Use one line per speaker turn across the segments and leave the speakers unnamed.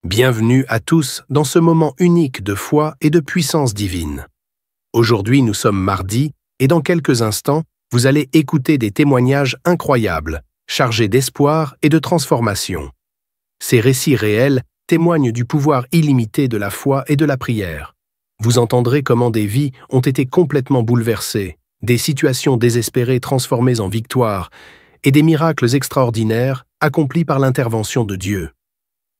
Bienvenue à tous dans ce moment unique de foi et de puissance divine. Aujourd'hui, nous sommes mardi et dans quelques instants, vous allez écouter des témoignages incroyables, chargés d'espoir et de transformation. Ces récits réels témoignent du pouvoir illimité de la foi et de la prière. Vous entendrez comment des vies ont été complètement bouleversées, des situations désespérées transformées en victoire et des miracles extraordinaires accomplis par l'intervention de Dieu.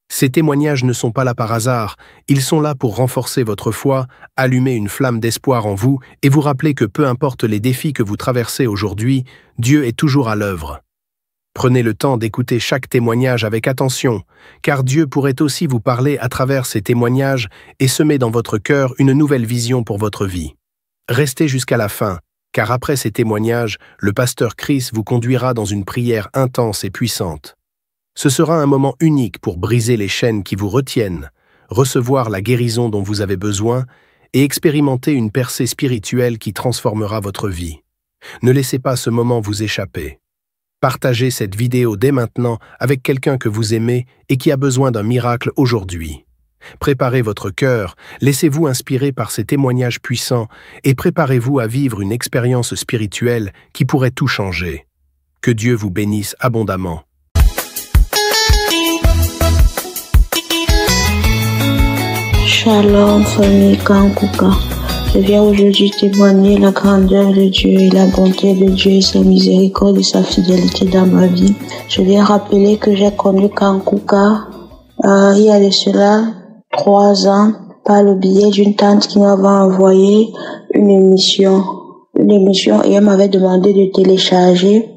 Ces témoignages ne sont pas là par hasard, ils sont là pour renforcer votre foi, allumer une flamme d'espoir en vous et vous rappeler que peu importe les défis que vous traversez aujourd'hui, Dieu est toujours à l'œuvre. Prenez le temps d'écouter chaque témoignage avec attention, car Dieu pourrait aussi vous parler à travers ces témoignages et semer dans votre cœur une nouvelle vision pour votre vie. Restez jusqu'à la fin, car après ces témoignages, le pasteur Chris vous conduira dans une prière intense et puissante. Ce sera un moment unique pour briser les chaînes qui vous retiennent, recevoir la guérison dont vous avez besoin et expérimenter une percée spirituelle qui transformera votre vie. Ne laissez pas ce moment vous échapper. Partagez cette vidéo dès maintenant avec quelqu'un que vous aimez et qui a besoin d'un miracle aujourd'hui. Préparez votre cœur, laissez-vous inspirer par ces témoignages puissants et préparez-vous à vivre une expérience spirituelle qui pourrait tout changer. Que Dieu vous bénisse abondamment.
Shalom, famille Kankuka. Je viens aujourd'hui témoigner la grandeur de Dieu et la bonté de Dieu et sa miséricorde et sa fidélité dans ma vie. Je viens rappeler que j'ai connu Kankuka il y a de cela 3 ans par le biais d'une tante qui m'avait envoyé une émission et elle m'avait demandé de télécharger,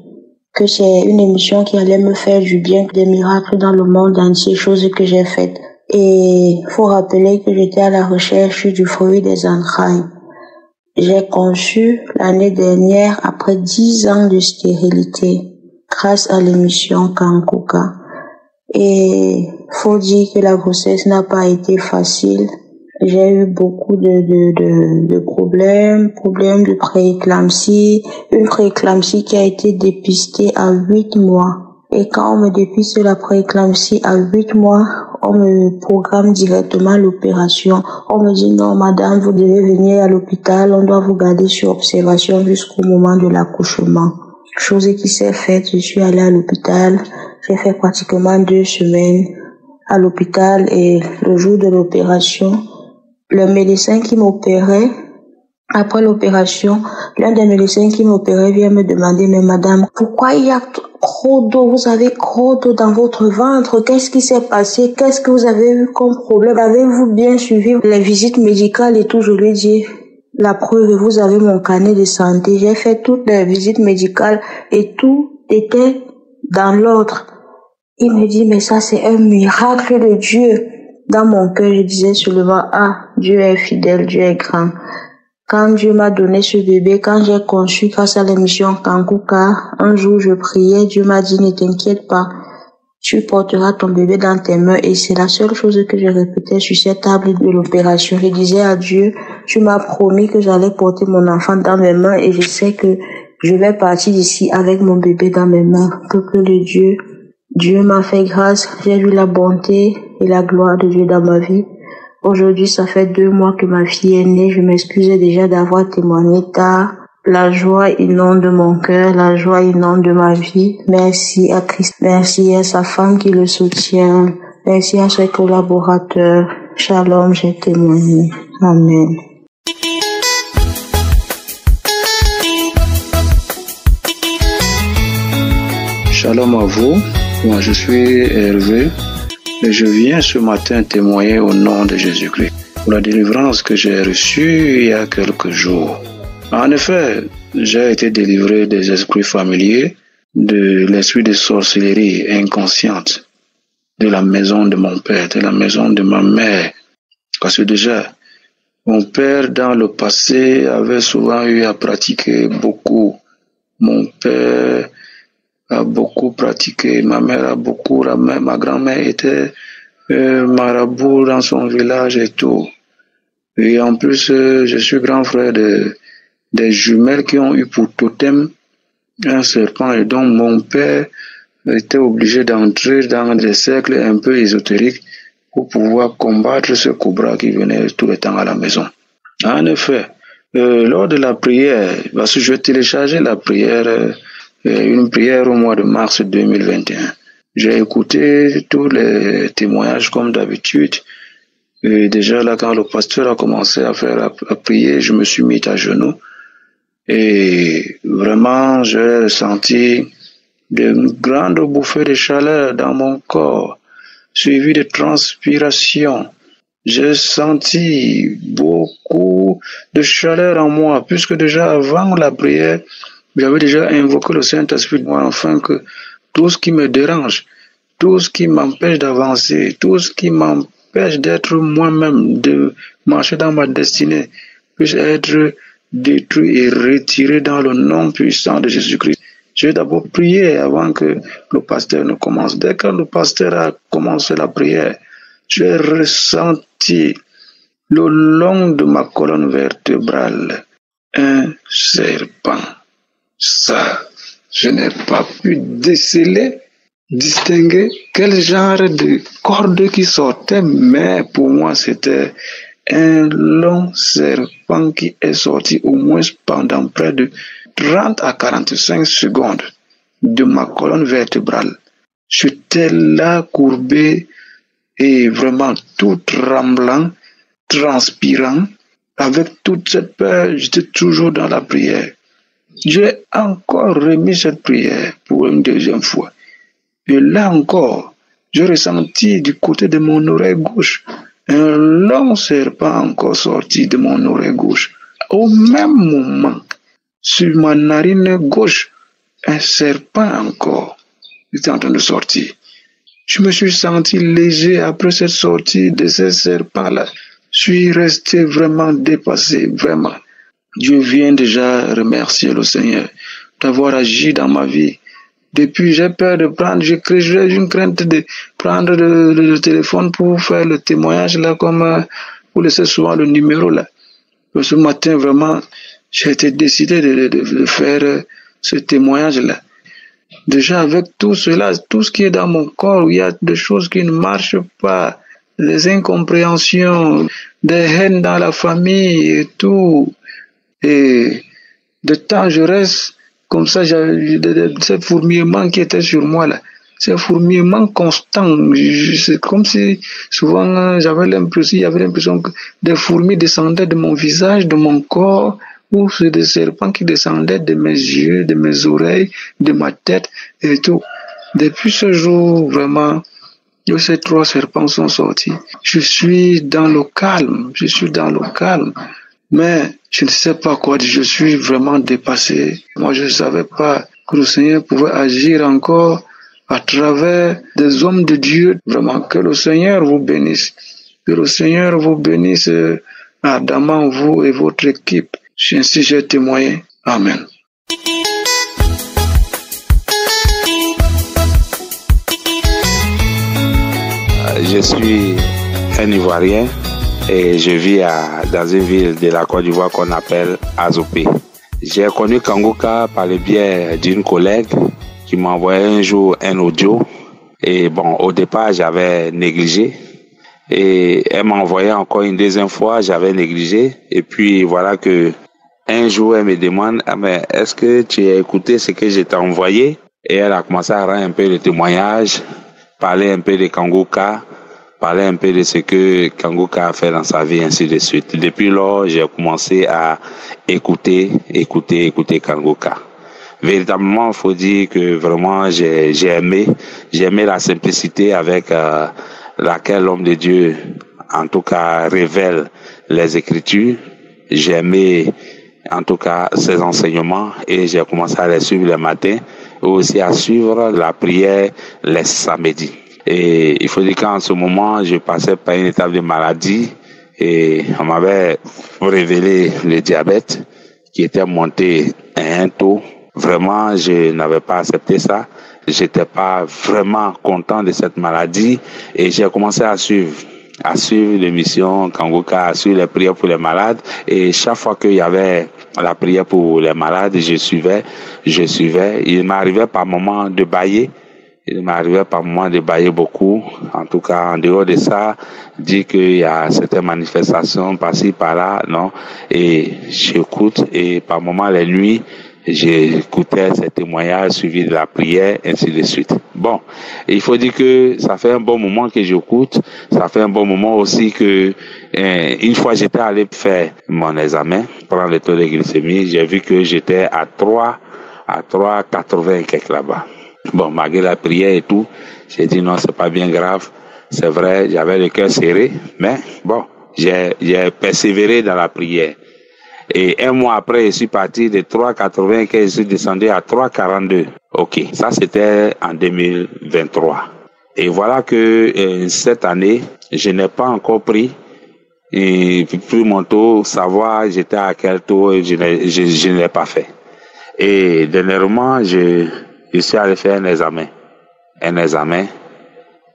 que c'est une émission qui allait me faire du bien, des miracles dans le monde entier, chose que j'ai faite. Et faut rappeler que j'étais à la recherche du fruit des entrailles. J'ai conçu l'année dernière après 10 ans de stérilité grâce à l'émission Kankuka. Et faut dire que la grossesse n'a pas été facile. J'ai eu beaucoup de problèmes de prééclampsie, une prééclampsie qui a été dépistée à 8 mois. Et quand on me dépiste la prééclampsie à 8 mois, on me programme directement l'opération. On me dit non, madame, vous devez venir à l'hôpital, on doit vous garder sur observation jusqu'au moment de l'accouchement. Chose qui s'est faite, je suis allée à l'hôpital, j'ai fait pratiquement 2 semaines à l'hôpital et le jour de l'opération, le médecin qui m'opérait, après l'opération, l'un des médecins qui m'opérait vient me demander, mais madame, pourquoi il y a trop d'eau, vous avez trop d'eau dans votre ventre, qu'est-ce qui s'est passé, qu'est-ce que vous avez eu comme problème, avez-vous bien suivi les visites médicales et tout, je lui ai dit, la preuve, vous avez mon carnet de santé, j'ai fait toutes les visites médicales et tout était dans l'ordre. Il me dit, mais ça c'est un miracle de Dieu. Dans mon cœur, je disais seulement, Dieu est fidèle, Dieu est grand. Quand Dieu m'a donné ce bébé, quand j'ai conçu grâce à l'émission Kankuka, un jour je priais, Dieu m'a dit, ne t'inquiète pas, tu porteras ton bébé dans tes mains et c'est la seule chose que je répétais sur cette table de l'opération. Je disais à Dieu, tu m'as promis que j'allais porter mon enfant dans mes mains et je sais que je vais partir d'ici avec mon bébé dans mes mains. Peuple de Dieu, Dieu m'a fait grâce, j'ai vu la bonté et la gloire de Dieu dans ma vie. Aujourd'hui, ça fait 2 mois que ma fille est née. Je m'excusais déjà d'avoir témoigné tard. La joie inonde mon cœur, la joie inonde ma vie. Merci à Christ. Merci à sa femme qui le soutient. Merci à ses collaborateurs. Shalom, j'ai témoigné. Amen.
Shalom à vous. Moi, je suis Hervé. Et je viens ce matin témoigner au nom de Jésus-Christ pour la délivrance que j'ai reçue il y a quelques jours. En effet, j'ai été délivré des esprits familiers, de l'esprit de sorcellerie inconsciente, de la maison de mon père, de la maison de ma mère. Parce que déjà, mon père dans le passé avait souvent eu à pratiquer beaucoup. Mon père a beaucoup pratiqué, ma mère a beaucoup, ma grand-mère était marabout dans son village et tout. Et en plus, je suis grand frère des jumelles qui ont eu pour totem un serpent et donc mon père était obligé d'entrer dans des cercles un peu ésotériques pour pouvoir combattre ce cobra qui venait tout le temps à la maison. En effet, lors de la prière, parce que je téléchargeais la prière, une prière au mois de mars 2021. J'ai écouté tous les témoignages comme d'habitude. Et déjà là, quand le pasteur a commencé à prier, je me suis mis à genoux. Et vraiment, j'ai ressenti de grandes bouffées de chaleur dans mon corps, suivies de transpiration. J'ai senti beaucoup de chaleur en moi, puisque déjà avant la prière, j'avais déjà invoqué le Saint-Esprit de moi, afin que tout ce qui me dérange, tout ce qui m'empêche d'avancer, tout ce qui m'empêche d'être moi-même, de marcher dans ma destinée, puisse être détruit et retiré dans le nom puissant de Jésus-Christ. J'ai d'abord prié avant que le pasteur ne commence. Dès que le pasteur a commencé la prière, j'ai ressenti le long de ma colonne vertébrale un serpent. Ça, je n'ai pas pu distinguer quel genre de corde qui sortait, mais pour moi c'était un long serpent qui est sorti au moins pendant près de 30 à 45 secondes de ma colonne vertébrale. J'étais là courbé et vraiment tout tremblant, transpirant, avec toute cette peur, j'étais toujours dans la prière. J'ai encore remis cette prière pour une deuxième fois. Et là encore, j'ai ressenti du côté de mon oreille gauche un long serpent encore sorti de mon oreille gauche. Au même moment, sur ma narine gauche, un serpent encore était en train de sortir. Je me suis senti léger après cette sortie de ce serpent-là. Je suis resté vraiment dépassé, vraiment. Je viens déjà remercier le Seigneur d'avoir agi dans ma vie. Depuis, j'ai peur de prendre, j'ai une crainte de prendre le téléphone pour faire le témoignage là, comme vous laissez souvent le numéro là. Ce matin, vraiment, j'ai été décidé de faire ce témoignage là. Déjà, avec tout cela, tout ce qui est dans mon corps, il y a des choses qui ne marchent pas, des incompréhensions, des haines dans la famille et tout. Et de temps, je reste comme ça, j'avais ce fourmillement qui était sur moi là. C'est un fourmillement constant. C'est comme si souvent il y avait l'impression que des fourmis descendaient de mon visage, de mon corps, ou c'est des serpents qui descendaient de mes yeux, de mes oreilles, de ma tête et tout. Depuis ce jour, vraiment, ces 3 serpents sont sortis. Je suis dans le calme. Mais je ne sais pas quoi dire, je suis vraiment dépassé. Moi, je ne savais pas que le Seigneur pouvait agir encore à travers des hommes de Dieu. Vraiment, que le Seigneur vous bénisse. Que le Seigneur vous bénisse ardemment, vous et votre équipe. Ainsi, j'ai témoigné. Amen.
Je suis un Ivoirien. Et je vis dans une ville de la Côte d'Ivoire qu'on appelle Azopé. J'ai connu Kangouka par le biais d'une collègue qui m'a envoyé un jour un audio. Et bon, au départ, j'avais négligé. Et elle m'a envoyé encore une deuxième fois, j'avais négligé. Et puis voilà que un jour, elle me demande, mais est-ce que tu as écouté ce que je t'ai envoyé? Et elle a commencé à rendre un peu de témoignage, parler un peu de Kangouka, parler un peu de ce que Kangouka a fait dans sa vie, ainsi de suite. Depuis lors, j'ai commencé à écouter Kangouka. Véritablement, il faut dire que vraiment, j'ai aimé la simplicité avec laquelle l'homme de Dieu, en tout cas, révèle les Écritures. J'ai aimé, en tout cas, ses enseignements et j'ai commencé à les suivre le matin et aussi à suivre la prière les samedis. Et il faut dire qu'en ce moment, je passais par une étape de maladie et on m'avait révélé le diabète qui était monté à un taux. Vraiment, je n'avais pas accepté ça. J'étais pas vraiment content de cette maladie et j'ai commencé à suivre l'émission Kangouka, à suivre les prières pour les malades. Et chaque fois qu'il y avait la prière pour les malades, je suivais. Il m'arrivait par moments de bâiller. Il m'arrivait par moment de bailler beaucoup. En tout cas, en dehors de ça, dire qu'il y a certaines manifestations par-ci, par-là, non. Et j'écoute, et par moment, les nuits, j'écoutais ces témoignages suivis de la prière, ainsi de suite. Bon, il faut dire que ça fait un bon moment que j'écoute. Ça fait un bon moment aussi que, une fois j'étais allé faire mon examen, prendre le taux de glycémie, j'ai vu que j'étais à 3,80 quelque là-bas. Bon, malgré la prière et tout, j'ai dit non, c'est pas bien grave. C'est vrai, j'avais le cœur serré, mais bon, j'ai persévéré dans la prière. Et un mois après, je suis parti de 3,80 que je suis descendu à 3,42. Ok, ça c'était en 2023. Et voilà que cette année, je n'ai pas encore pris mon taux, savoir j'étais à quel taux, je ne l'ai pas fait. Et dernièrement, je suis allé faire un examen.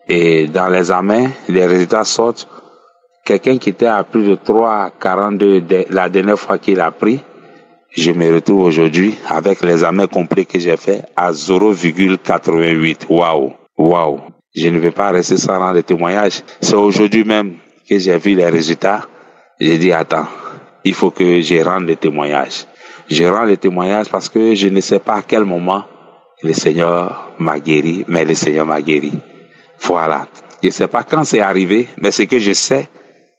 Et dans l'examen, les résultats sortent. Quelqu'un qui était à plus de 3,42 la dernière fois qu'il a pris, je me retrouve aujourd'hui avec l'examen complet que j'ai fait à 0,88. Waouh. Je ne vais pas rester sans rendre des témoignages. C'est aujourd'hui même que j'ai vu les résultats. J'ai dit, attends, il faut que je rende des témoignages. Je rends les témoignages parce que je ne sais pas à quel moment le Seigneur m'a guéri, mais le Seigneur m'a guéri. Voilà. Je ne sais pas quand c'est arrivé, mais ce que je sais,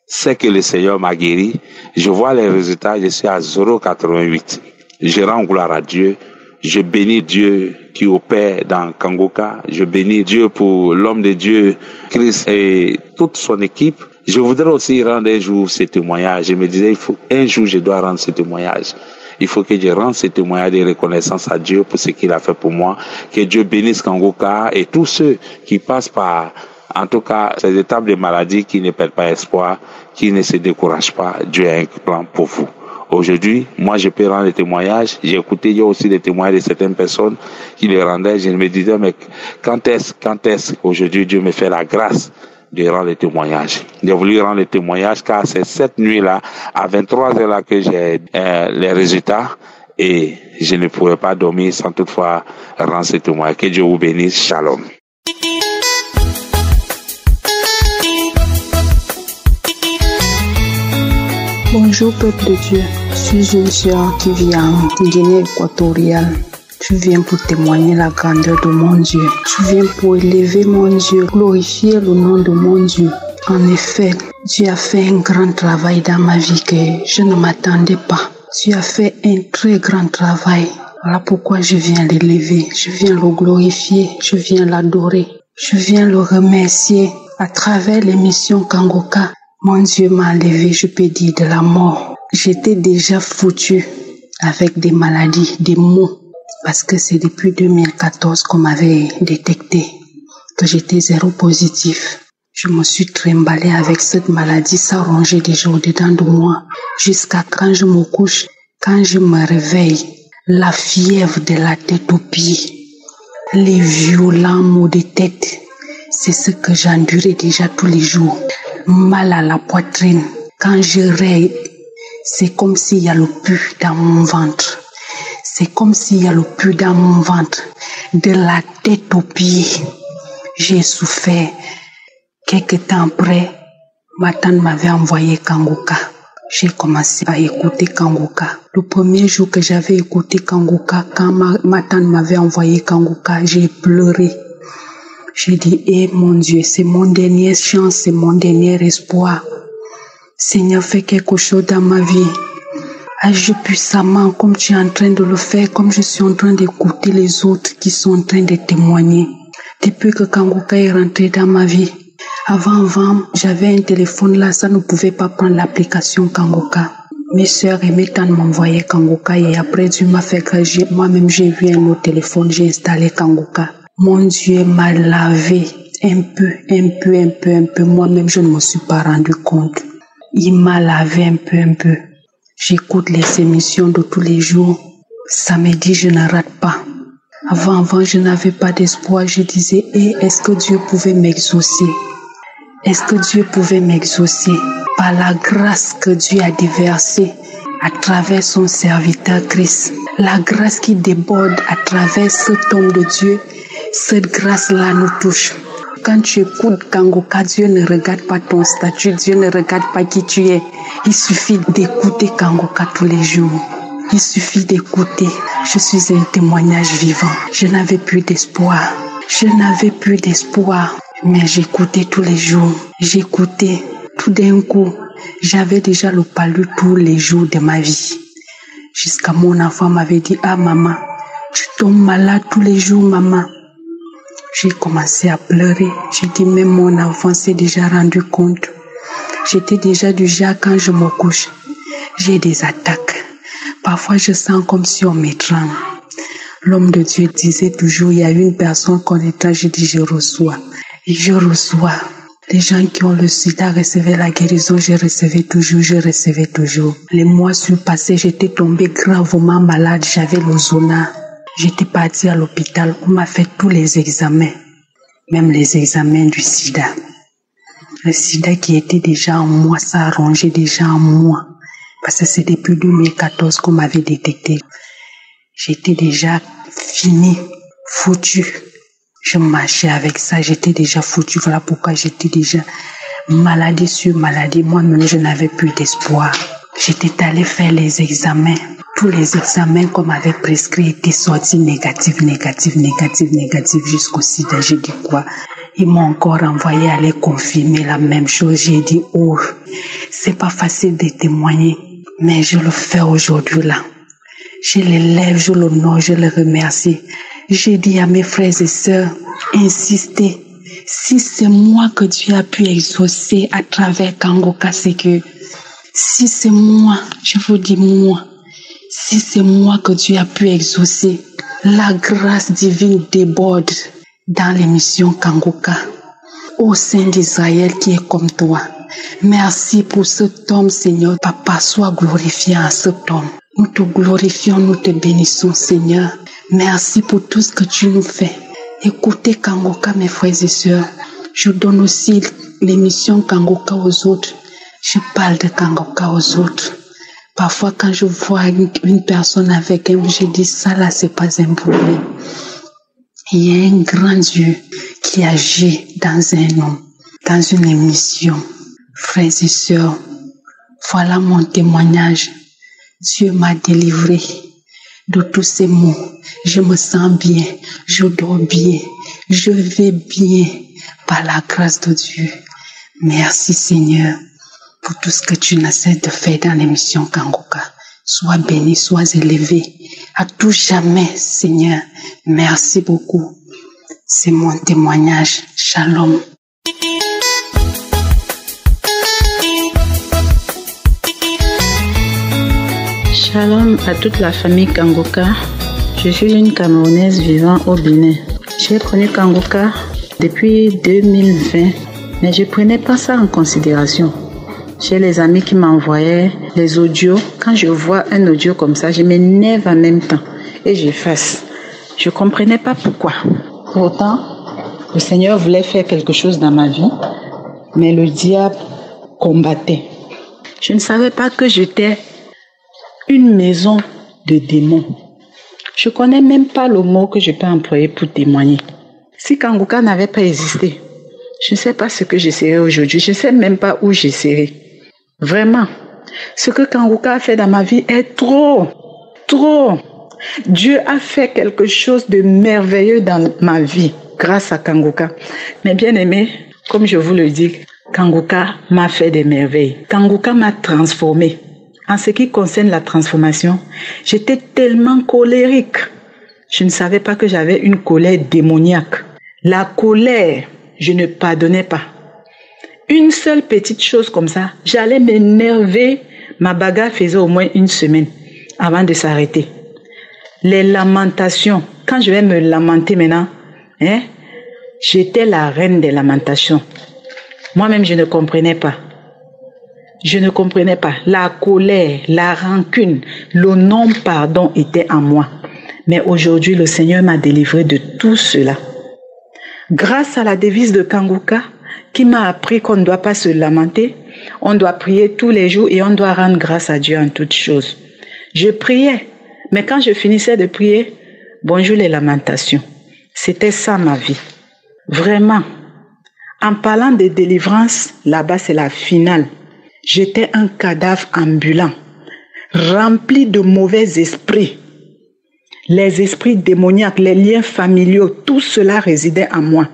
c'est que le Seigneur m'a guéri. Je vois les résultats, je suis à 0,88. Je rends gloire à Dieu. Je bénis Dieu qui opère dans Kangoka. Je bénis Dieu pour l'homme de Dieu, Christ et toute son équipe. Je voudrais aussi rendre un jour ces témoignages. Je me disais, un jour je dois rendre ces témoignages. Il faut que je rende ces témoignages de reconnaissance à Dieu pour ce qu'il a fait pour moi. Que Dieu bénisse Kangoka et tous ceux qui passent par, en tout cas, ces étapes de maladie, qui ne perdent pas espoir, qui ne se découragent pas. Dieu a un plan pour vous. Aujourd'hui, moi, je peux rendre des témoignages. J'ai écouté, il y a aussi des témoignages de certaines personnes qui les rendaient. Je me disais, mais quand est-ce aujourd'hui Dieu me fait la grâce de rendre les témoignages. J'ai voulu rendre les témoignages car c'est cette nuit-là, à 23h là, que j'ai les résultats et je ne pourrais pas dormir sans toutefois rendre ces témoignages. Que Dieu vous bénisse. Shalom.
Bonjour peuple de Dieu, je suis une sœur qui vient de Guinée équatoriale. Je viens pour témoigner la grandeur de mon Dieu. Je viens pour élever mon Dieu, glorifier le nom de mon Dieu. En effet, Dieu a fait un grand travail dans ma vie que je ne m'attendais pas. Dieu a fait un très grand travail. Voilà pourquoi je viens l'élever, je viens le glorifier, je viens l'adorer. Je viens le remercier à travers l'émission Kangoka. Mon Dieu m'a enlevé, je peux dire, de la mort. J'étais déjà foutu avec des maladies, des maux. Parce que c'est depuis 2014 qu'on m'avait détecté que j'étais séropositif. Je me suis trimballée avec cette maladie, ça rongeait déjà au-dedans de moi. Jusqu'à quand je me couche, quand je me réveille, la fièvre de la tête aux pieds, les violents maux de tête, c'est ce que j'endurais déjà tous les jours. Mal à la poitrine, quand je rêve, c'est comme s'il y a le pu dans mon ventre. C'est comme s'il y a le pu dans mon ventre, de la tête aux pieds. J'ai souffert. Quelques temps après, ma tante m'avait envoyé Kangoka. J'ai commencé à écouter Kangoka. Le premier jour que j'avais écouté Kangoka, quand ma tante m'avait envoyé Kangoka, j'ai pleuré. J'ai dit, mon Dieu, c'est mon dernière chance, c'est mon dernier espoir. Seigneur, fais quelque chose dans ma vie. Agis puissamment comme tu es en train de le faire, comme je suis en train d'écouter les autres qui sont en train de témoigner. Depuis que Kangoka est rentré dans ma vie, avant, j'avais un téléphone là, ça ne pouvait pas prendre l'application Kangoka. Mes soeurs et mes tantes m'envoyaient Kangoka et après Dieu m'a fait que moi-même j'ai vu un autre téléphone, j'ai installé Kangoka. Mon Dieu m'a lavé un peu. Moi-même je ne me suis pas rendu compte. Il m'a lavé un peu. J'écoute les émissions de tous les jours. Samedi, je ne rate pas. Avant, je n'avais pas d'espoir. Je disais, est-ce que Dieu pouvait m'exaucer? Est-ce que Dieu pouvait m'exaucer? Par la grâce que Dieu a déversée à travers son serviteur Christ. La grâce qui déborde à travers cet homme de Dieu.
Cette grâce-là nous touche. Quand tu écoutes Kangoka, Dieu ne regarde pas ton statut, Dieu ne regarde pas qui tu es. Il suffit d'écouter Kangoka tous les jours. Il suffit d'écouter. Je suis un témoignage vivant. Je n'avais plus d'espoir. Je n'avais plus d'espoir. Mais j'écoutais tous les jours. J'écoutais. Tout d'un coup, j'avais déjà le palu tous les jours de ma vie. Jusqu'à mon enfant m'avait dit, ah maman, tu tombes malade tous les jours, maman. J'ai commencé à pleurer. J'ai dit, même mon enfant s'est déjà rendu compte. J'étais déjà du genre, quand je me couche, j'ai des attaques. Parfois, je sens comme si on m'étrangle. L'homme de Dieu disait toujours, il y a une personne qu'on étrangle, je dis, je reçois. Et je reçois. Les gens qui ont le sida recevaient la guérison, je recevais toujours. Les mois surpassés, j'étais tombée gravement malade, j'avais le zona. J'étais partie à l'hôpital, on m'a fait tous les examens, même les examens du sida. Le sida qui était déjà en moi, ça a rongé déjà en moi. Parce que c'est depuis 2014 qu'on m'avait détecté. J'étais déjà finie, foutue. Je marchais avec ça, j'étais déjà foutue. Voilà pourquoi j'étais déjà maladie sur maladie. Moi-même, je n'avais plus d'espoir. J'étais allée faire les examens. Tous les examens qu'on m'avait prescrits étaient sortis négatifs jusqu'au sida. J'ai dit quoi? Ils m'ont encore envoyé aller confirmer la même chose. J'ai dit, oh, c'est pas facile de témoigner, mais je le fais aujourd'hui là. Je les lève, je l'honore, je les remercie. J'ai dit à mes frères et sœurs, insistez. Si c'est moi que Dieu a pu exaucer à travers Kangoka, c'est que si c'est moi, je vous dis moi, si c'est moi que Dieu a pu exaucer, la grâce divine déborde dans l'émission Kangoka. Ô Saint d'Israël qui est comme toi, merci pour cet homme, Seigneur. Papa, sois glorifié en cet homme. Nous te glorifions, nous te bénissons, Seigneur. Merci pour tout ce que tu nous fais. Écoutez Kangoka, mes frères et sœurs. Je donne aussi l'émission Kangoka aux autres. Je parle de Kangoka aux autres. Parfois, quand je vois une personne avec elle, je dis ça là, c'est pas un problème. Il y a un grand Dieu qui agit dans un homme, dans une émission. Frères et sœurs, voilà mon témoignage. Dieu m'a délivré de tous ces maux. Je me sens bien, je dors bien, je vais bien par la grâce de Dieu. Merci Seigneur pour tout ce que tu n'as cessé de faire dans l'émission Kangoka. Sois béni, sois élevé à tout jamais, Seigneur. Merci beaucoup. C'est mon témoignage. Shalom.
Shalom à toute la famille Kangoka. Je suis une Camerounaise vivant au Bénin. J'ai connu Kangoka depuis 2020, mais je ne prenais pas ça en considération. J'ai les amis qui m'envoyaient les audios. Quand je vois un audio comme ça, je m'énerve en même temps et j'efface. Je ne comprenais pas pourquoi. Pourtant, le Seigneur voulait faire quelque chose dans ma vie, mais le diable combattait. Je ne savais pas que j'étais une maison de démons. Je ne connais même pas le mot que je peux employer pour témoigner. Si Kangoka n'avait pas existé, je ne sais pas ce que je serais aujourd'hui. Je ne sais même pas où je serais. Vraiment, ce que Kangoka a fait dans ma vie est trop. Dieu a fait quelque chose de merveilleux dans ma vie grâce à Kangoka. Mais bien aimé, comme je vous le dis, Kangoka m'a fait des merveilles. Kangoka m'a transformé. En ce qui concerne la transformation, j'étais tellement colérique. Je ne savais pas que j'avais une colère démoniaque. La colère, je ne pardonnais pas. Une seule petite chose comme ça, j'allais m'énerver. Ma bagarre faisait au moins une semaine avant de s'arrêter. Les lamentations, quand je vais me lamenter maintenant, j'étais la reine des lamentations. Moi-même, je ne comprenais pas. Je ne comprenais pas. La colère, la rancune, le non-pardon était en moi. Mais aujourd'hui, le Seigneur m'a délivré de tout cela. Grâce à la devise de Kangoka, qui m'a appris qu'on ne doit pas se lamenter, on doit prier tous les jours et on doit rendre grâce à Dieu en toutes choses. Je priais, mais quand je finissais de prier, bonjour les lamentations. C'était ça ma vie. Vraiment. En parlant de délivrance, là-bas c'est la finale. J'étais un cadavre ambulant, rempli de mauvais esprits. Les esprits démoniaques, les liens familiaux, tout cela résidait en moi.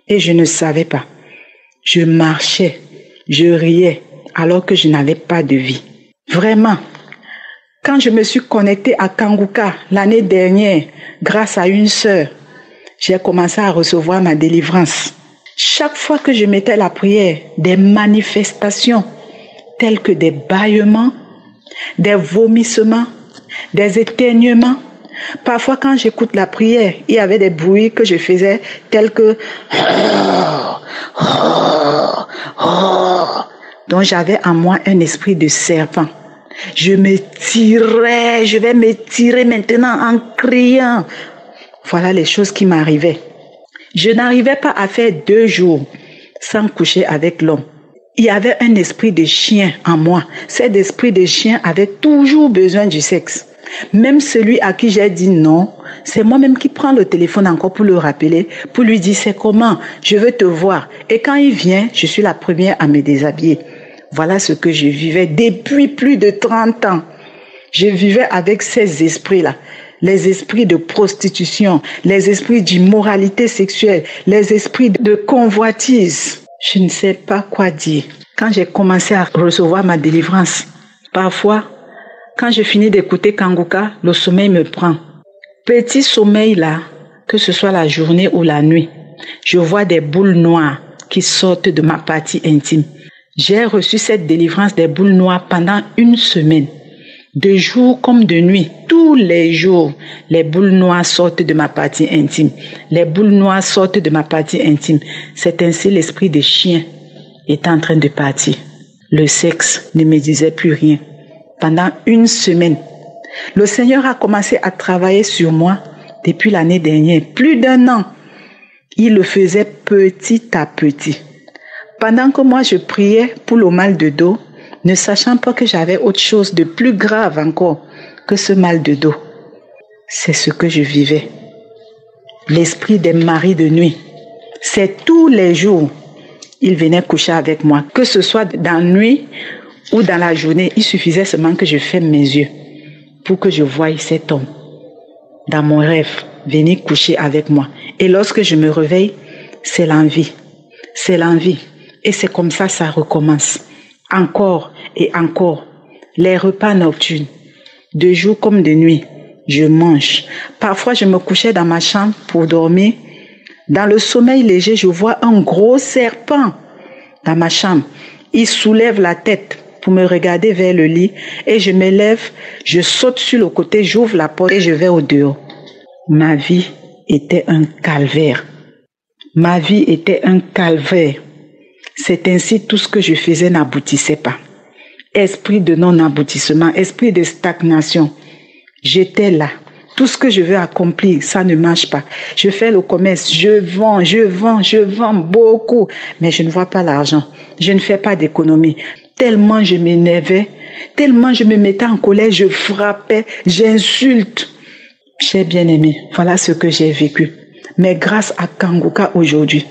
Et je ne savais pas. Je marchais, je riais, alors que je n'avais pas de vie. Vraiment. Quand je me suis connectée à Kanguka l'année dernière, grâce à une sœur, j'ai commencé à recevoir ma délivrance. Chaque fois que je mettais la prière, des manifestations telles que des bâillements, des vomissements, des éternuements. Parfois, quand j'écoute la prière, il y avait des bruits que je faisais tels que... Donc, j'avais en moi un esprit de serpent. Je me tirais, je vais me tirer maintenant en criant. Voilà les choses qui m'arrivaient. Je n'arrivais pas à faire 2 jours sans coucher avec l'homme. Il y avait un esprit de chien en moi. Cet esprit de chien avait toujours besoin du sexe. Même celui à qui j'ai dit non, c'est moi-même qui prends le téléphone encore pour le rappeler, pour lui dire c'est comment, je veux te voir. Et quand il vient, je suis la première à me déshabiller. Voilà ce que je vivais depuis plus de 30 ans. Je vivais avec ces esprits-là. Les esprits de prostitution, les esprits d'immoralité sexuelle, les esprits de convoitise. Je ne sais pas quoi dire. Quand j'ai commencé à recevoir ma délivrance, parfois, quand je finis d'écouter Kanguka, le sommeil me prend. Petit sommeil là, que ce soit la journée ou la nuit, je vois des boules noires qui sortent de ma partie intime. J'ai reçu cette délivrance des boules noires pendant 1 semaine. De jour comme de nuit, tous les jours, les boules noires sortent de ma partie intime. Les boules noires sortent de ma partie intime. C'est ainsi l'esprit des chiens est en train de partir. Le sexe ne me disait plus rien. Pendant 1 semaine, le Seigneur a commencé à travailler sur moi depuis l'année dernière. Plus d'1 an, il le faisait petit à petit. Pendant que moi je priais pour le mal de dos, ne sachant pas que j'avais autre chose de plus grave encore que ce mal de dos. C'est ce que je vivais. L'esprit des maris de nuit. C'est tous les jours, il venait coucher avec moi. Que ce soit dans la nuit ou dans la journée, il suffisait seulement que je ferme mes yeux pour que je voie cet homme. Dans mon rêve, venir coucher avec moi. Et lorsque je me réveille, c'est l'envie. C'est l'envie. Et c'est comme ça recommence. Encore et encore. Les repas nocturnes. De jour comme de nuit, je mange. Parfois, je me couchais dans ma chambre pour dormir. Dans le sommeil léger, je vois un gros serpent dans ma chambre. Il soulève la tête pour me regarder vers le lit et je me lève, je saute sur le côté, j'ouvre la porte et je vais au dehors. Ma vie était un calvaire. Ma vie était un calvaire. C'est ainsi tout ce que je faisais n'aboutissait pas. Esprit de non-aboutissement, esprit de stagnation. J'étais là. Tout ce que je veux accomplir, ça ne marche pas. Je fais le commerce, je vends beaucoup, mais je ne vois pas l'argent. Je ne fais pas d'économie. Tellement je m'énervais, tellement je me mettais en colère, je frappais, j'insulte. J'ai bien aimé, voilà ce que j'ai vécu. Mais grâce à Kanguka aujourd'hui,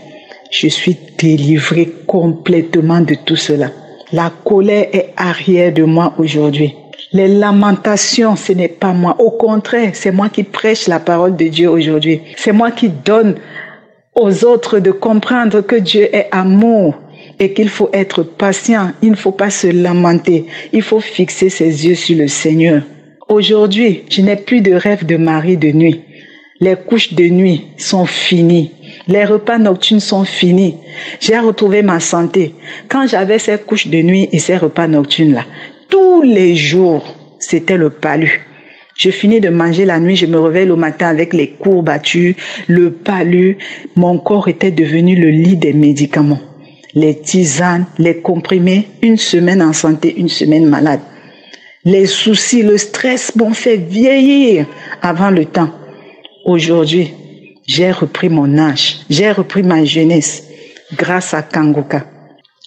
je suis délivrée complètement de tout cela. La colère est arrière de moi aujourd'hui. Les lamentations, ce n'est pas moi. Au contraire, c'est moi qui prêche la parole de Dieu aujourd'hui. C'est moi qui donne aux autres de comprendre que Dieu est amour et qu'il faut être patient. Il ne faut pas se lamenter. Il faut fixer ses yeux sur le Seigneur. Aujourd'hui, je n'ai plus de rêve de mari de nuit. Les couches de nuit sont finies. Les repas nocturnes sont finis. J'ai retrouvé ma santé. Quand j'avais ces couches de nuit et ces repas nocturnes-là, tous les jours, c'était le palu. Je finis de manger la nuit, je me réveille le matin avec les courbatures, le palu. Mon corps était devenu le lit des médicaments. Les tisanes, les comprimés, 1 semaine en santé, 1 semaine malade. Les soucis, le stress m'ont fait vieillir avant le temps. Aujourd'hui, j'ai repris mon âge, j'ai repris ma jeunesse grâce à Kanguka.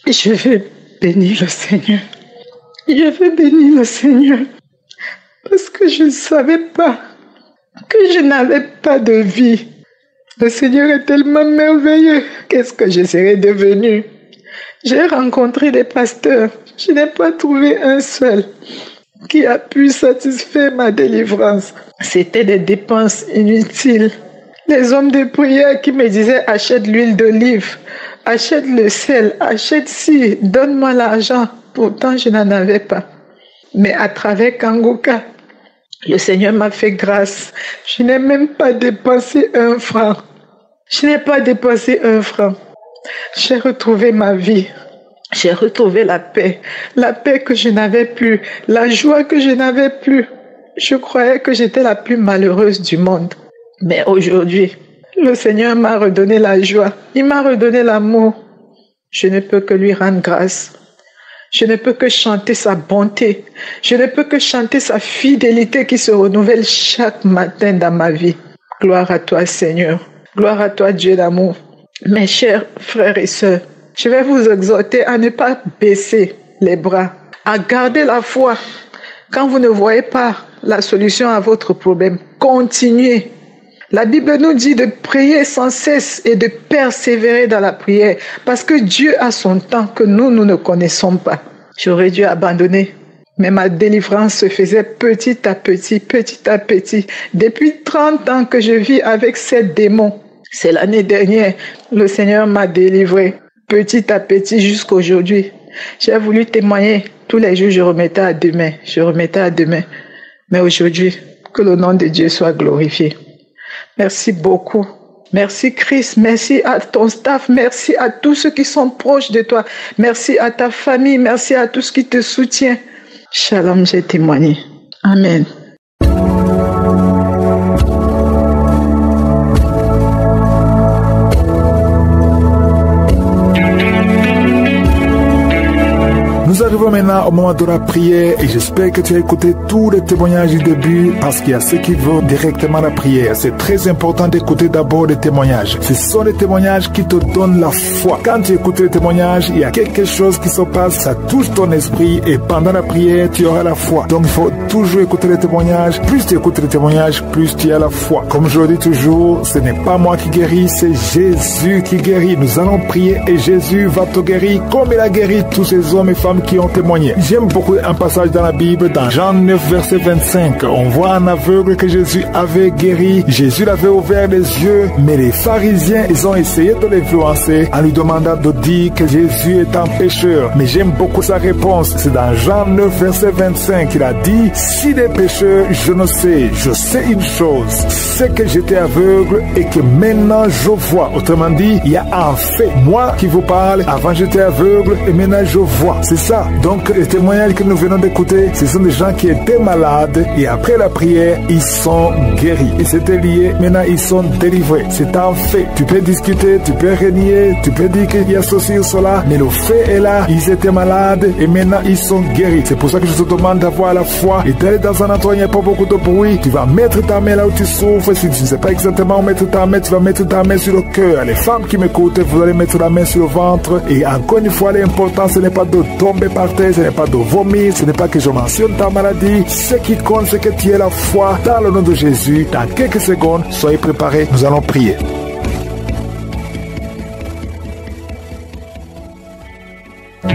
Je veux bénir le Seigneur. Je veux bénir le Seigneur parce que je ne savais pas que je n'avais pas de vie. Le Seigneur est tellement merveilleux. Qu'est-ce que je serais devenue? J'ai rencontré des pasteurs. Je n'ai pas trouvé un seul qui a pu satisfaire ma délivrance. C'était des dépenses inutiles. Les hommes de prière qui me disaient achète l'huile d'olive, achète le sel, achète ci, donne-moi l'argent. Pourtant, je n'en avais pas. Mais à travers Kanguka, le Seigneur m'a fait grâce. Je n'ai même pas dépensé 1 franc. Je n'ai pas dépensé 1 franc. J'ai retrouvé ma vie. J'ai retrouvé la paix que je n'avais plus, la joie que je n'avais plus. Je croyais que j'étais la plus malheureuse du monde. Mais aujourd'hui, le Seigneur m'a redonné la joie. Il m'a redonné l'amour. Je ne peux que lui rendre grâce. Je ne peux que chanter sa bonté. Je ne peux que chanter sa fidélité qui se renouvelle chaque matin dans ma vie. Gloire à toi, Seigneur. Gloire à toi, Dieu d'amour. Mes chers frères et sœurs, je vais vous exhorter à ne pas baisser les bras, à garder la foi. Quand vous ne voyez pas la solution à votre problème, continuez. La Bible nous dit de prier sans cesse et de persévérer dans la prière parce que Dieu a son temps que nous ne connaissons pas. J'aurais dû abandonner, mais ma délivrance se faisait petit à petit, petit à petit. Depuis 30 ans que je vis avec ces démons. C'est l'année dernière, le Seigneur m'a délivré petit à petit jusqu'à aujourd'hui. J'ai voulu témoigner. Tous les jours, je remettais à demain. Mais aujourd'hui, que le nom de Dieu soit glorifié. Merci beaucoup. Merci Christ. Merci à ton staff. Merci à tous ceux qui sont proches de toi. Merci à ta famille. Merci à tous qui te soutiennent. Shalom, j'ai témoigné. Amen.
Nous arrivons maintenant au moment de la prière et j'espère que tu as écouté tous les témoignages du début parce qu'il y a ceux qui vont directement à la prière. C'est très important d'écouter d'abord les témoignages. Ce sont les témoignages qui te donnent la foi. Quand tu écoutes les témoignages, il y a quelque chose qui se passe, ça touche ton esprit et pendant la prière, tu auras la foi. Donc il faut toujours écouter les témoignages. Plus tu écoutes les témoignages, plus tu as la foi. Comme je le dis toujours, ce n'est pas moi qui guéris, c'est Jésus qui guérit. Nous allons prier et Jésus va te guérir comme il a guéri tous ces hommes et femmes qui ont témoigné. J'aime beaucoup un passage dans la Bible, dans Jean 9, verset 25. On voit un aveugle que Jésus avait guéri. Jésus l'avait ouvert les yeux, mais les pharisiens, ils ont essayé de l'influencer en lui demandant de dire que Jésus est un pécheur. Mais j'aime beaucoup sa réponse. C'est dans Jean 9, verset 25 qu'il a dit, si des pécheurs, je ne sais. Je sais une chose, c'est que j'étais aveugle et que maintenant je vois. Autrement dit, il y a un fait. Moi qui vous parle, avant j'étais aveugle et maintenant je vois. C'est ça. Donc les témoignages que nous venons d'écouter, ce sont des gens qui étaient malades et après la prière, ils sont guéris. Et c'était lié, maintenant ils sont délivrés. C'est un fait. Tu peux discuter, tu peux renier, tu peux dire qu'il y a ceci ou cela, mais le fait est là, ils étaient malades et maintenant ils sont guéris. C'est pour ça que je te demande d'avoir la foi et d'aller dans un endroit où il n'y a pas beaucoup de bruit. Tu vas mettre ta main là où tu souffres. Si tu ne sais pas exactement où mettre ta main, tu vas mettre ta main sur le cœur. Les femmes qui m'écoutent, vous allez mettre la main sur le ventre. Et encore une fois, l'important, ce n'est pas de tomber par terre, ce n'est pas de vomir, ce n'est pas que je mentionne ta maladie. Ce qui compte, c'est que tu aies la foi dans le nom de Jésus. Dans quelques secondes, soyez préparés, nous allons prier.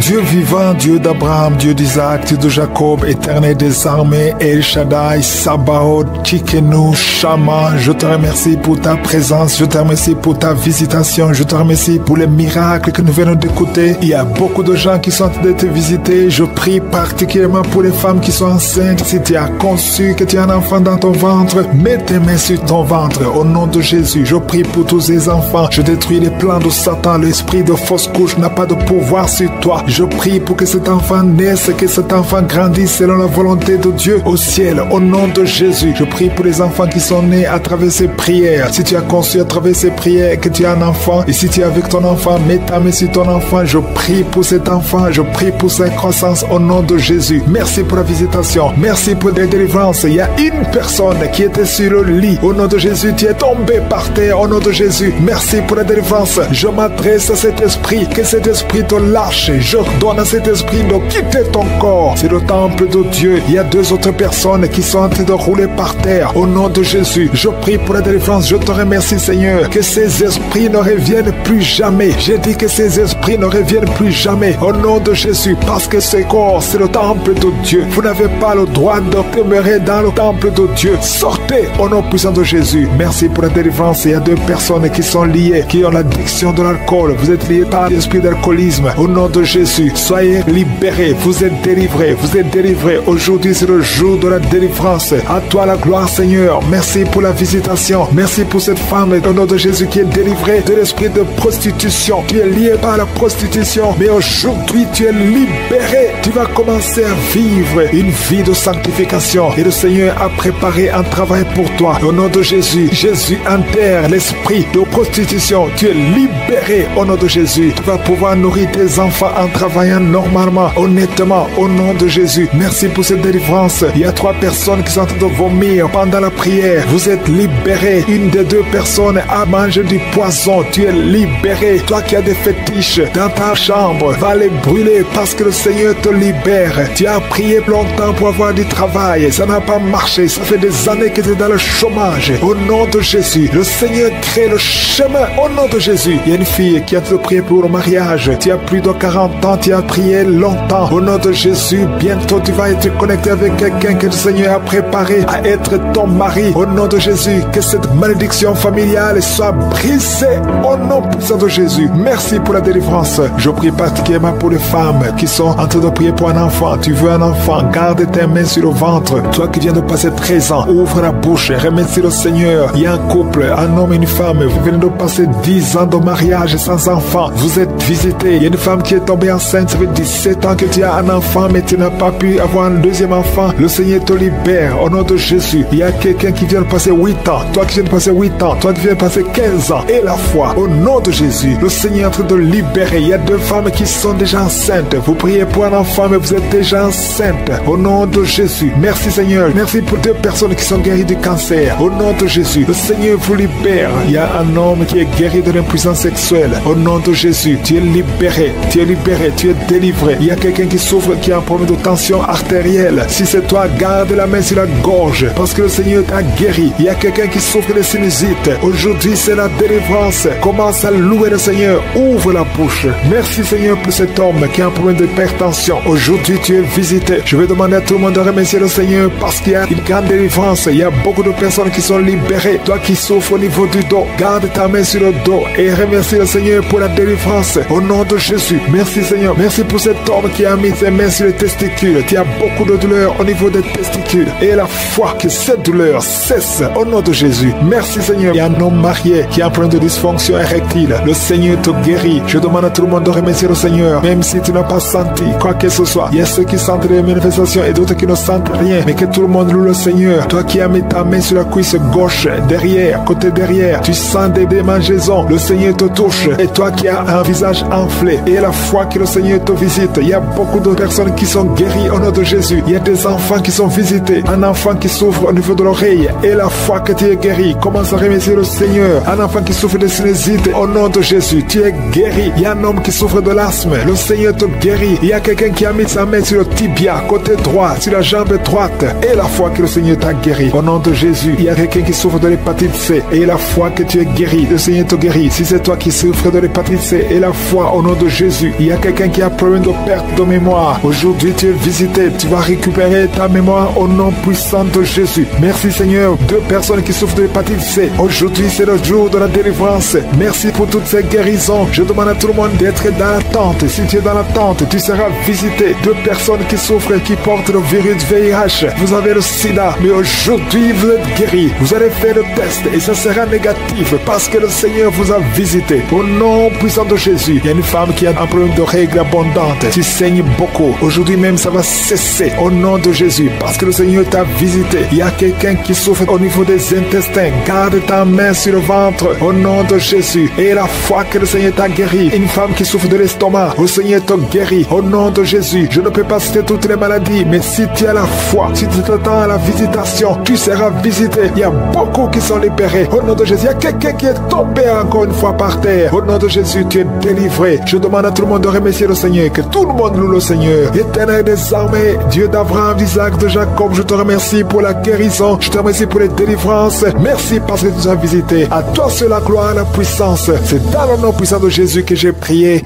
Dieu vivant, Dieu d'Abraham, Dieu d'Isaac, Dieu de Jacob, éternel des armées, El Shaddai, Sabaoth, Tsidkenu, Shama, je te remercie pour ta présence, je te remercie pour ta visitation, je te remercie pour les miracles que nous venons d'écouter. Il y a beaucoup de gens qui sont en train de te visiter. Je prie particulièrement pour les femmes qui sont enceintes. Si tu as conçu que tu as un enfant dans ton ventre, mets tes mains sur ton ventre au nom de Jésus. Je prie pour tous ces enfants. Je détruis les plans de Satan. L'esprit de fausse couche n'a pas de pouvoir sur toi. Je prie pour que cet enfant naisse, que cet enfant grandisse selon la volonté de Dieu au ciel, au nom de Jésus. Je prie pour les enfants qui sont nés à travers ces prières. Si tu as conçu à travers ces prières que tu as un enfant, et si tu es avec ton enfant, mets ta main sur ton enfant. Je prie pour cet enfant, je prie pour sa croissance au nom de Jésus. Merci pour la visitation, merci pour la délivrance. Il y a une personne qui était sur le lit. Au nom de Jésus, tu es tombé par terre. Au nom de Jésus, merci pour la délivrance. Je m'adresse à cet esprit, que cet esprit te lâche. j'ordonne à cet esprit de quitter ton corps. C'est le temple de Dieu. Il y a 2 autres personnes qui sont en train de rouler par terre. Au nom de Jésus, je prie pour la délivrance. Je te remercie, Seigneur, que ces esprits ne reviennent plus jamais. J'ai dit que ces esprits ne reviennent plus jamais. Au nom de Jésus, parce que ce corps, c'est le temple de Dieu. Vous n'avez pas le droit de demeurer dans le temple de Dieu. Sortez au nom puissant de Jésus. Merci pour la délivrance. Il y a 2 personnes qui sont liées, qui ont l'addiction de l'alcool. Vous êtes liés par l'esprit d'alcoolisme. Au nom de Jésus, soyez libérés. Vous êtes délivrés. Vous êtes délivrés. Aujourd'hui, c'est le jour de la délivrance. À toi la gloire, Seigneur. Merci pour la visitation. Merci pour cette femme, au nom de Jésus, qui est délivrée de l'esprit de prostitution. Tu es lié par la prostitution, mais aujourd'hui, tu es libéré. Tu vas commencer à vivre une vie de sanctification. Et le Seigneur a préparé un travail pour toi. Au nom de Jésus, Jésus enterre l'esprit de prostitution. Tu es libéré au nom de Jésus. Tu vas pouvoir nourrir tes enfants en travaillant normalement, honnêtement, au nom de Jésus. Merci pour cette délivrance. Il y a 3 personnes qui sont en train de vomir pendant la prière. Vous êtes libérés. Une des 2 personnes a mangé du poison. Tu es libéré. Toi qui as des fétiches dans ta chambre, va les brûler parce que le Seigneur te libère. Tu as prié longtemps pour avoir du travail. Ça n'a pas marché. Ça fait des années que tu es dans le chômage. Au nom de Jésus, le Seigneur crée le chemin. Au nom de Jésus, il y a une fille qui a prié pour le mariage. Tu as plus de 40 ans. Tu as prié longtemps. Au nom de Jésus, bientôt tu vas être connecté avec quelqu'un que le Seigneur a préparé à être ton mari. Au nom de Jésus, que cette malédiction familiale soit brisée. Au nom puissant de Jésus, merci pour la délivrance. Je prie particulièrement pour les femmes qui sont en train de prier pour un enfant. Tu veux un enfant, garde tes mains sur le ventre. Toi qui viens de passer 13 ans, ouvre la bouche et remercie le Seigneur. Il y a un couple, un homme et une femme. Vous venez de passer 10 ans de mariage sans enfant. Vous êtes visités. Il y a une femme qui est tombée enceinte. Ça fait 17 ans que tu as un enfant, mais tu n'as pas pu avoir un deuxième enfant. Le Seigneur te libère au nom de Jésus. Il y a quelqu'un qui vient de passer 8 ans. Toi qui viens de passer 8 ans. Toi qui viens de passer 15 ans. Et la foi, au nom de Jésus, le Seigneur est en train de libérer. Il y a 2 femmes qui sont déjà enceintes. Vous priez pour un enfant, mais vous êtes déjà enceinte. Au nom de Jésus. Merci Seigneur. Merci pour 2 personnes qui sont guéries du cancer. Au nom de Jésus, le Seigneur vous libère. Il y a un homme qui est guéri de l'impuissance sexuelle. Au nom de Jésus, tu es libéré. Tu es libéré. Tu es délivré. Il y a quelqu'un qui souffre, qui a un problème de tension artérielle. Si c'est toi, garde la main sur la gorge, parce que le Seigneur t'a guéri. Il y a quelqu'un qui souffre de sinusite. Aujourd'hui, c'est la délivrance. Commence à louer le Seigneur. Ouvre la bouche. Merci Seigneur pour cet homme qui a un problème d'hypertension. Aujourd'hui, tu es visité. Je vais demander à tout le monde de remercier le Seigneur parce qu'il y a une grande délivrance. Il y a beaucoup de personnes qui sont libérées. Toi qui souffres au niveau du dos, garde ta main sur le dos et remercie le Seigneur pour la délivrance. Au nom de Jésus. Merci Seigneur. Merci pour cet homme qui a mis ses mains sur les testicules. Tu as beaucoup de douleur au niveau des testicules. Et la foi que cette douleur cesse au nom de Jésus. Merci Seigneur. Il y a un homme marié qui a un problème de dysfonction érectile. Le Seigneur te guérit. Je demande à tout le monde de remercier le Seigneur, même si tu n'as pas senti quoi que ce soit. Il y a ceux qui sentent les manifestations et d'autres qui ne sentent rien. Mais que tout le monde loue le Seigneur. Toi qui as mis ta main sur la cuisse gauche, derrière, côté derrière, tu sens des démangeaisons. Le Seigneur te touche. Et toi qui as un visage enflé et la foi que le Seigneur te visite. Il y a beaucoup de personnes qui sont guéries au nom de Jésus. Il y a des enfants qui sont visités. Un enfant qui souffre au niveau de l'oreille et la foi que tu es guéri. Commence à remercier le Seigneur. Un enfant qui souffre de sinusite au nom de Jésus. Tu es guéri. Il y a un homme qui souffre de l'asthme. Le Seigneur te guérit. Il y a quelqu'un qui a mis sa main sur le tibia, côté droit, sur la jambe droite. Et la foi que le Seigneur t'a guéri. Au nom de Jésus. Il y a quelqu'un qui souffre de l'hépatite C. Et la foi que tu es guéri. Le Seigneur te guérit. Si c'est toi qui souffres de l'hépatite C et la foi au nom de Jésus. Il y a quelqu'un qui a problème de perte de mémoire. Aujourd'hui, tu es visité. Tu vas récupérer ta mémoire au nom puissant de Jésus. Merci Seigneur. 2 personnes qui souffrent de l'hépatite C. Aujourd'hui, c'est le jour de la délivrance. Merci pour toutes ces guérisons. Je demande à tout le monde d'être dans la tente. Si tu es dans la tente, tu seras visité. 2 personnes qui souffrent et qui portent le virus VIH. Vous avez le sida, mais aujourd'hui, vous êtes guéris. Vous allez faire le test et ça sera négatif parce que le Seigneur vous a visité. Au nom puissant de Jésus, il y a une femme qui a un problème de règles abondantes. Tu saignes beaucoup. Aujourd'hui même, ça va cesser au nom de Jésus parce que le Seigneur t'a visité. Il y a quelqu'un qui souffre au niveau des intestins. Garde ta main sur le ventre au nom de Jésus. Et la foi que le Seigneur t'a guéri. Une femme qui souffre de l'estomac, le Seigneur te guérit au nom de Jésus. Je ne peux pas citer toutes les maladies, mais si tu as la foi, si tu t'attends à la visitation, tu seras visité. Il y a beaucoup qui sont libérés au nom de Jésus. Il y a quelqu'un qui est tombé encore une fois par terre. Au nom de Jésus, tu es délivré. Je demande à tout le monde de remercier remercier le Seigneur, que tout le monde loue le Seigneur. Éternel des armées, Dieu d'Abraham, d'Isaac, de Jacob, je te remercie pour la guérison, je te remercie pour les délivrances. Merci parce que tu nous as visités. À toi seul la gloire et la puissance. C'est dans le nom puissant de Jésus que j'ai prié.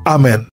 Amen.